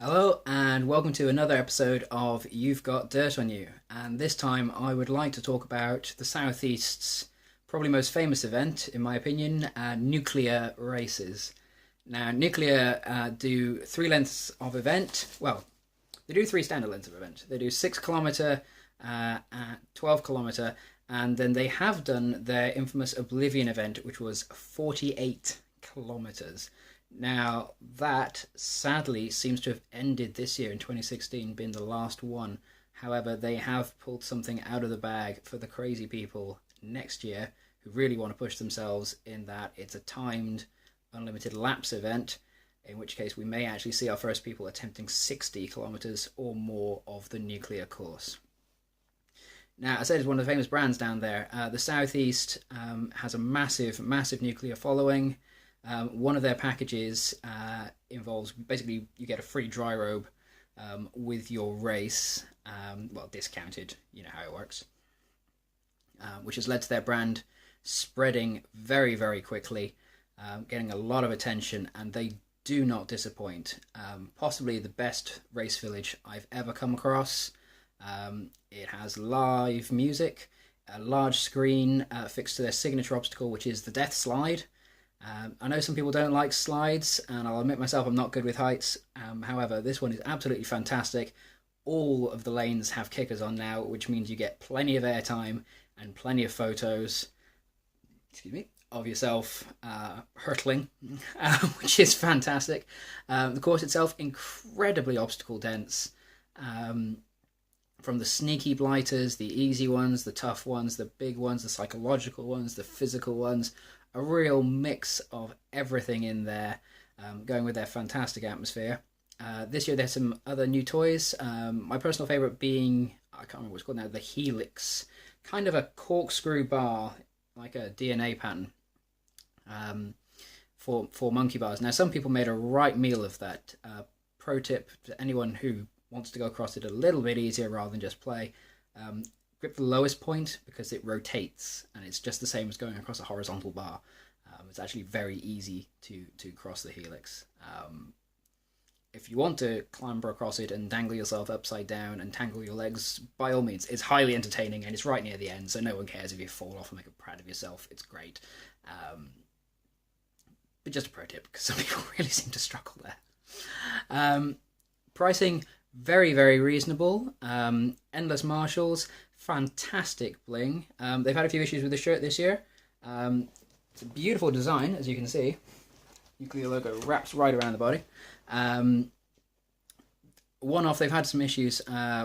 Hello, and welcome to another episode of You've Got Dirt on You. And this time I would like to talk about the Southeast's probably most famous event, in my opinion, nuclear races. Now, nuclear do three lengths of event. Well, they do three standard lengths of event. They do 6 kilometre, 12 kilometre, and then they have done their infamous Oblivion event, which was 48 kilometres. Now, that sadly seems to have ended this year in 2016, being the last one. However, they have pulled something out of the bag for the crazy people next year who really want to push themselves, in that it's a timed, unlimited laps event, in which case we may actually see our first people attempting 60 kilometres or more of the nuclear course. Now, I said it's one of the famous brands down there. The Southeast has a massive, massive nuclear following. One of their packages involves basically you get a free dry robe with your race, well, discounted, you know how it works, which has led to their brand spreading very, very quickly, getting a lot of attention, and they do not disappoint. Possibly the best race village I've ever come across. It has live music, a large screen fixed to their signature obstacle, which is the death slide. I know some people don't like slides, and I'll admit myself I'm not good with heights. However, this one is absolutely fantastic. All of the lanes have kickers on now, which means you get plenty of airtime and plenty of photos, of yourself hurtling, which is fantastic. The course itself, incredibly obstacle dense. From the sneaky blighters, the easy ones, the tough ones, the big ones, the psychological ones, the physical ones. A real mix of everything in there, going with their fantastic atmosphere. This year there's some other new toys. My personal favourite being, I can't remember what it's called now, the Helix. Kind of a corkscrew bar, like a DNA pattern, for monkey bars. Now, some people made a right meal of that. Pro tip to anyone who wants to go across it a little bit easier rather than just play. Grip the lowest point because it rotates, and it's just the same as going across a horizontal bar. It's actually very easy to cross the Helix. If you want to clamber across it and dangle yourself upside down and tangle your legs, by all means, it's highly entertaining, and it's right near the end, so no one cares if you fall off and make a prat of yourself. It's great. But just a pro tip, because some people really seem to struggle there. Pricing, very, very reasonable. Endless Marshals, fantastic bling. They've had a few issues with the shirt this year. It's a beautiful design, as you can see. Nuclear logo wraps right around the body. One-off, they've had some issues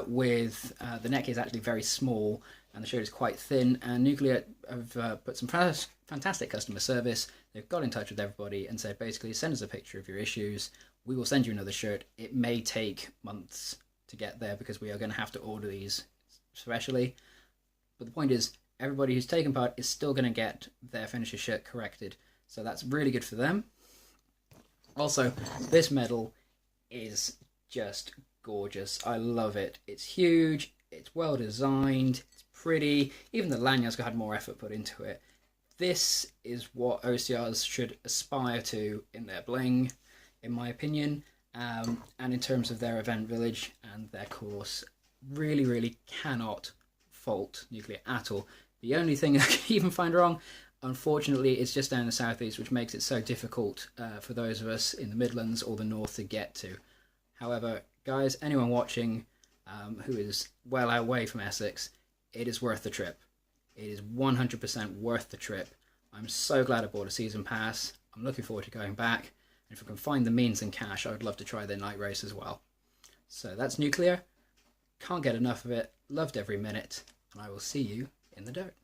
with the neck is actually very small and the shirt is quite thin, and Nuclear have put some fantastic customer service. They've got in touch with everybody and said, basically, send us a picture of your issues. We will send you another shirt. It may take months to get there because we are going to have to order these specially. But the point is, everybody who's taken part is still going to get their finisher shirt corrected. So that's really good for them. Also, this medal is just gorgeous. I love it. It's huge. It's well designed. It's pretty. Even the lanyards had more effort put into it. This is what OCRs should aspire to in their bling, in my opinion, and in terms of their event village and their course. Really, really cannot fault Nuclear at all. The only thing I can even find wrong, unfortunately, is just down the southeast, which makes it so difficult for those of us in the Midlands or the north to get to. However, guys, anyone watching who is well away from Essex, it is worth the trip. It is 100% worth the trip. I'm so glad I bought a season pass. I'm looking forward to going back. And if I can find the means and cash, I would love to try their night race as well. So that's Nuclear. Can't get enough of it. Loved every minute. And I will see you in the dirt.